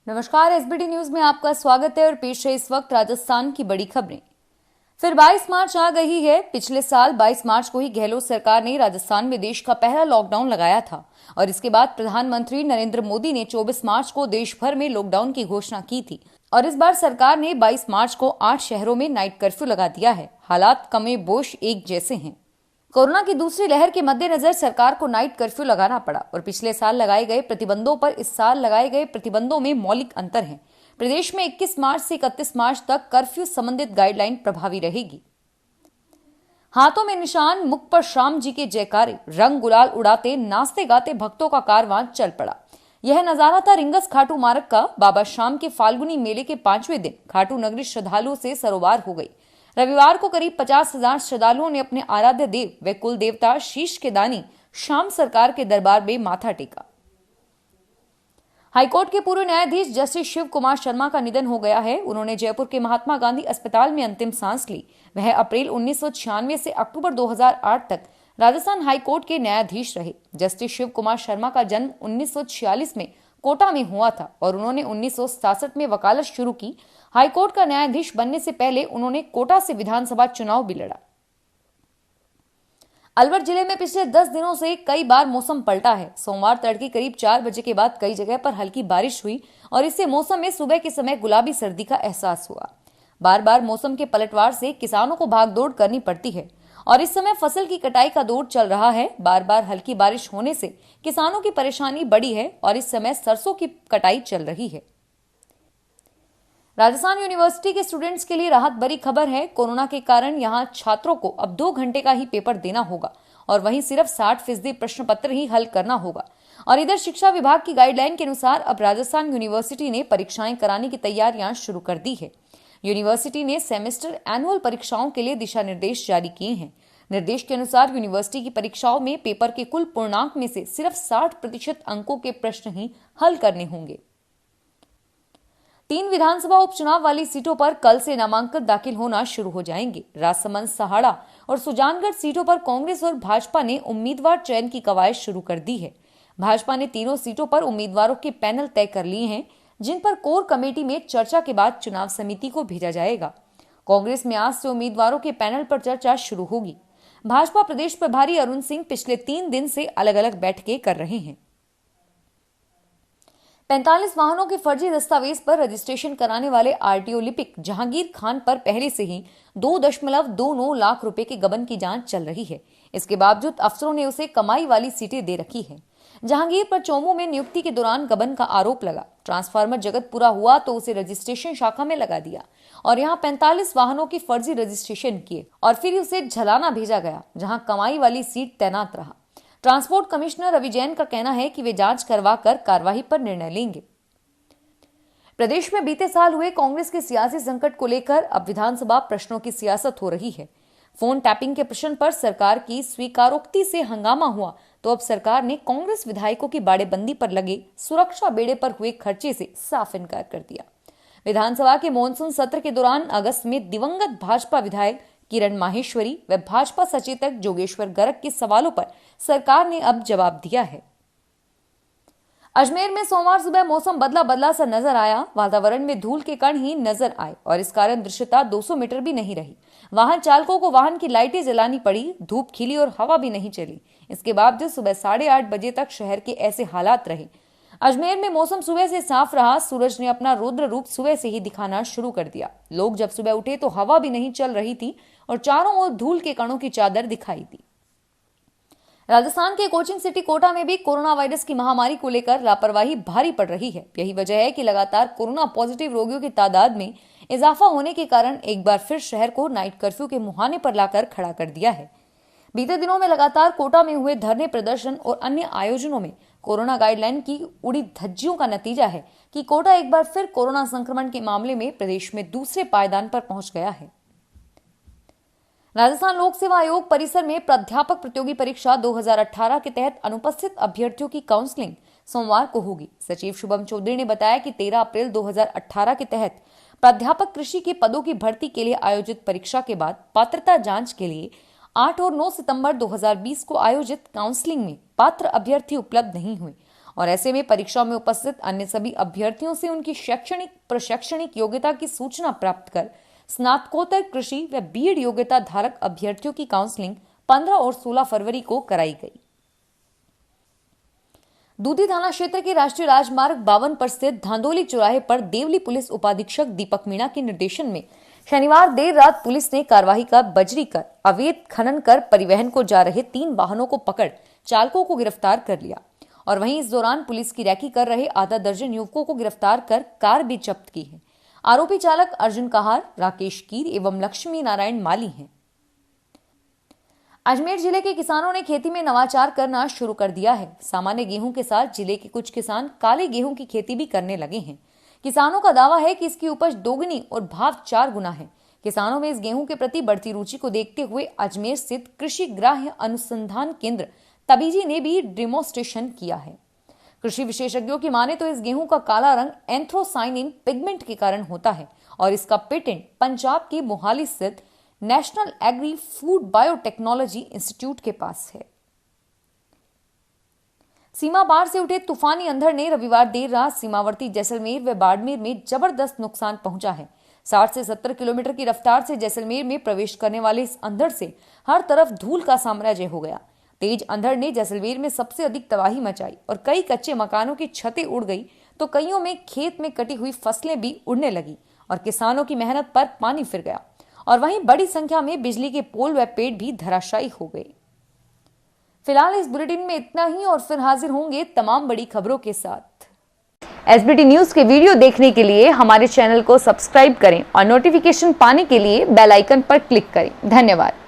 नमस्कार, SBT news में आपका स्वागत है और पेश है इस वक्त राजस्थान की बड़ी खबरें। फिर 22 मार्च आ गई है। पिछले साल 22 मार्च को ही गहलोत सरकार ने राजस्थान में देश का पहला लॉकडाउन लगाया था और इसके बाद प्रधानमंत्री नरेंद्र मोदी ने 24 मार्च को देश भर में लॉकडाउन की घोषणा की थी और इस बार सरकार ने 22 मार्च को 8 शहरों में नाइट कर्फ्यू लगा दिया है। हालात कमे बोश एक जैसे हैं। कोरोना की दूसरी लहर के मद्देनजर सरकार को नाइट कर्फ्यू लगाना पड़ा और पिछले साल लगाए गए प्रतिबंधों पर इस साल लगाए गए प्रतिबंधों में मौलिक अंतर है। प्रदेश में 21 मार्च से 31 मार्च तक कर्फ्यू संबंधित गाइडलाइन प्रभावी रहेगी। हाथों में निशान, मुख पर श्याम जी के जयकारे, रंग गुलाल उड़ाते नाचते गाते भक्तों का कारवां चल पड़ा। यह नजारा था रिंगस खाटू मार्ग का। बाबा श्याम के फाल्गुनी मेले के 5वें दिन खाटू नगरी श्रद्धालुओं से सरोबार हो गई। रविवार को करीब 50,000 श्रद्धालुओं ने अपने आराध्य देव व कुल देवता शीश के दानी श्याम सरकार के दरबार में माथा टेका। हाईकोर्ट के पूर्व न्यायाधीश जस्टिस शिव कुमार शर्मा का निधन हो गया है। उन्होंने जयपुर के महात्मा गांधी अस्पताल में अंतिम सांस ली। वह अप्रैल 1996 से अक्टूबर 2008 तक राजस्थान हाईकोर्ट के न्यायाधीश रहे। जस्टिस शिव कुमार शर्मा का जन्म 1946 में कोटा में हुआ था और उन्होंने 1967 में वकालत शुरू की। हाईकोर्ट का न्यायाधीश बनने से पहले उन्होंने कोटा से विधानसभा चुनाव भी लड़ा। अलवर जिले में पिछले 10 दिनों से कई बार मौसम पलटा है। सोमवार तड़के करीब 4 बजे के बाद कई जगह पर हल्की बारिश हुई और इससे मौसम में सुबह के समय गुलाबी सर्दी का एहसास हुआ। बार बार मौसम के पलटवार से किसानों को भागदौड़ करनी पड़ती है और इस समय फसल की कटाई का दौर चल रहा है। बार बार हल्की बारिश होने से किसानों की परेशानी बढ़ी है और इस समय सरसों की कटाई चल रही है। राजस्थान यूनिवर्सिटी के स्टूडेंट्स के लिए राहत भरी खबर है। कोरोना के कारण यहां छात्रों को अब 2 घंटे का ही पेपर देना होगा और वहीं सिर्फ 60% प्रश्न पत्र ही हल करना होगा। और इधर शिक्षा विभाग की गाइडलाइन के अनुसार अब राजस्थान यूनिवर्सिटी ने परीक्षाएं कराने की तैयारियां शुरू कर दी है। यूनिवर्सिटी ने सेमेस्टर एनुअल परीक्षाओं के लिए दिशा निर्देश जारी किए हैं। निर्देश के अनुसार यूनिवर्सिटी की परीक्षाओं में पेपर के कुल पूर्णांक में से सिर्फ 60% अंकों के प्रश्न ही हल करने होंगे। 3 विधानसभा उपचुनाव वाली सीटों पर कल से नामांकन दाखिल होना शुरू हो जाएंगे। राजसमंद, सहाड़ा और सुजानगढ़ सीटों पर कांग्रेस और भाजपा ने उम्मीदवार चयन की कवायद शुरू कर दी है। भाजपा ने तीनों सीटों पर उम्मीदवारों के पैनल तय कर लिए हैं, जिन पर कोर कमेटी में चर्चा के बाद चुनाव समिति को भेजा जाएगा। कांग्रेस में आज से उम्मीदवारों के पैनल पर चर्चा शुरू होगी। भाजपा प्रदेश प्रभारी अरुण सिंह पिछले 3 दिन से अलग अलग बैठकें कर रहे हैं। 45 वाहनों के फर्जी दस्तावेज पर रजिस्ट्रेशन कराने वाले आरटीओ लिपिक जहांगीर खान पर पहले से ही 2.29 लाख रुपए के गबन की जांच चल रही है। इसके बावजूद अफसरों ने उसे कमाई वाली सीटें दे रखी है। जहांगीर पर चोमू में नियुक्ति के दौरान गबन का आरोप लगा। ट्रांसफार्मर जगत पूरा हुआ तो उसे रजिस्ट्रेशन शाखा में लगा दिया और यहाँ 45 वाहनों की फर्जी रजिस्ट्रेशन किए और फिर उसे झलाना भेजा गया, जहां कमाई वाली सीट तैनात रहा। ट्रांसपोर्ट कमिश्नर रवि जैन का कहना है कि वे जांच करवाकर कार्रवाई पर निर्णय लेंगे। प्रदेश में बीते साल हुए कांग्रेस के सियासी संकट को लेकर अब विधानसभा प्रश्नों की सियासत हो रही है। फोन टैपिंग के प्रश्न पर सरकार की स्वीकारोक्ति से हंगामा हुआ तो अब सरकार ने कांग्रेस विधायकों की बाड़ेबंदी पर लगे सुरक्षा बेड़े पर हुए खर्चे से साफ इनकार कर दिया। विधानसभा के मॉनसून सत्र के दौरान अगस्त में दिवंगत भाजपा विधायक किरण माहेश्वरी व भाजपा सचेतक जोगेश्वर गर्ग के सवालों पर सरकार ने अब जवाब दिया है। अजमेर में सोमवार सुबह मौसम बदला बदला सा नजर आया। वातावरण में धूल के कण ही नजर आए और इस कारण दृश्यता 200 मीटर भी नहीं रही। वाहन चालकों को वाहन की लाइटें जलानी पड़ी। धूप खिली और हवा भी नहीं चली। इसके बावजूद सुबह 8:30 बजे तक शहर के ऐसे हालात रहे। अजमेर में मौसम सुबह से साफ रहा। सूरज ने अपना रौद्र रूप सुबह से ही दिखाना शुरू कर दिया। लोग जब सुबह उठे तो हवा भी नहीं चल रही थी और चारों ओर धूल के कणों की चादर दिखाई दी। राजस्थान के कोचिंग सिटी कोटा में भी कोरोना वायरस की महामारी को लेकर लापरवाही भारी पड़ रही है। यही वजह है कि लगातार कोरोना पॉजिटिव रोगियों की तादाद में इजाफा होने के कारण एक बार फिर शहर को नाइट कर्फ्यू के मुहाने पर लाकर खड़ा कर दिया है। बीते दिनों में लगातार कोटा में हुए धरने, प्रदर्शन और अन्य आयोजनों में कोरोना गाइडलाइन की उड़ी धज्जियों का नतीजा है कि कोटा एक बार फिर कोरोना संक्रमण के मामले में प्रदेश में दूसरे पायदान पर पहुंच गया है। राजस्थान लोक सेवा आयोग परिसर में प्राध्यापक प्रतियोगी परीक्षा 2018 के तहत अनुपस्थित अभ्यर्थियों की काउंसलिंग सोमवार को होगी। सचिव शुभम चौधरी ने बताया कि 13 अप्रैल 2018 के तहत प्राध्यापक कृषि के पदों की भर्ती के लिए आयोजित परीक्षा के बाद पात्रता जांच के लिए 8 और 9 सितंबर 2020 को आयोजित काउंसलिंग में पात्र अभ्यर्थी उपलब्ध नहीं हुए और ऐसे में परीक्षा में उपस्थित अन्य सभी अभ्यर्थियों से उनकी शैक्षणिक प्रशैक्षणिक योग्यता की सूचना प्राप्त कर स्नातकोत्तर कृषि व बीएड योग्यता धारक अभ्यर्थियों की काउंसलिंग 15 और 16 फरवरी को कराई गई। दूधी थाना क्षेत्र के राष्ट्रीय राजमार्ग 52 पर स्थित धांधोली चौराहे पर देवली पुलिस उपाधीक्षक दीपक मीणा के निर्देशन में शनिवार देर रात पुलिस ने कार्रवाई कर बजरी कर अवैध खनन कर परिवहन को जा रहे 3 वाहनों को पकड़ चालकों को गिरफ्तार कर लिया और वहीं इस दौरान पुलिस की रैकी कर रहे आधा दर्जन युवकों को गिरफ्तार कर कार भी जब्त की है। आरोपी चालक अर्जुन कहार, राकेश कीर एवं लक्ष्मी नारायण माली हैं। अजमेर जिले के किसानों ने खेती में नवाचार करना शुरू कर दिया है। सामान्य गेहूं के साथ जिले के कुछ किसान काले गेहूं की खेती भी करने लगे हैं। किसानों का दावा है कि इसकी उपज दोगुनी और भाव 4 गुना है। किसानों में इस गेहूं के प्रति बढ़ती रुचि को देखते हुए अजमेर स्थित कृषि ग्राह्य अनुसंधान केंद्र तबीजी ने भी डेमोन्स्ट्रेशन किया है। कृषि विशेषज्ञों की माने तो इस गेहूं का काला रंग एंथ्रोसाइनिन पिगमेंट के कारण होता है और इसका पेटेंट पंजाब के मोहाली स्थित national agri food biotechnology institute के पास है। सीमा पार से उठे तूफानी अंधड़ ने रविवार देर रात सीमावर्ती जैसलमेर व बाड़मेर में जबरदस्त नुकसान पहुंचा है। 60 से 70 किलोमीटर की रफ्तार से जैसलमेर में प्रवेश करने वाले इस अंधड़ से हर तरफ धूल का साम्राज्य हो गया। तेज अंधड़ ने जैसलमेर में सबसे अधिक तबाही मचाई और कई कच्चे मकानों की छतें उड़ गई तो कईयों में खेत में कटी हुई फसलें भी उड़ने लगी और किसानों की मेहनत पर पानी फिर गया और वहीं बड़ी संख्या में बिजली के पोल व पेड़ भी धराशायी हो गए। फिलहाल इस बुलेटिन में इतना ही और फिर हाजिर होंगे तमाम बड़ी खबरों के साथ। एसबीटी न्यूज के वीडियो देखने के लिए हमारे चैनल को सब्सक्राइब करें और नोटिफिकेशन पाने के लिए बेल आइकन पर क्लिक करें। धन्यवाद।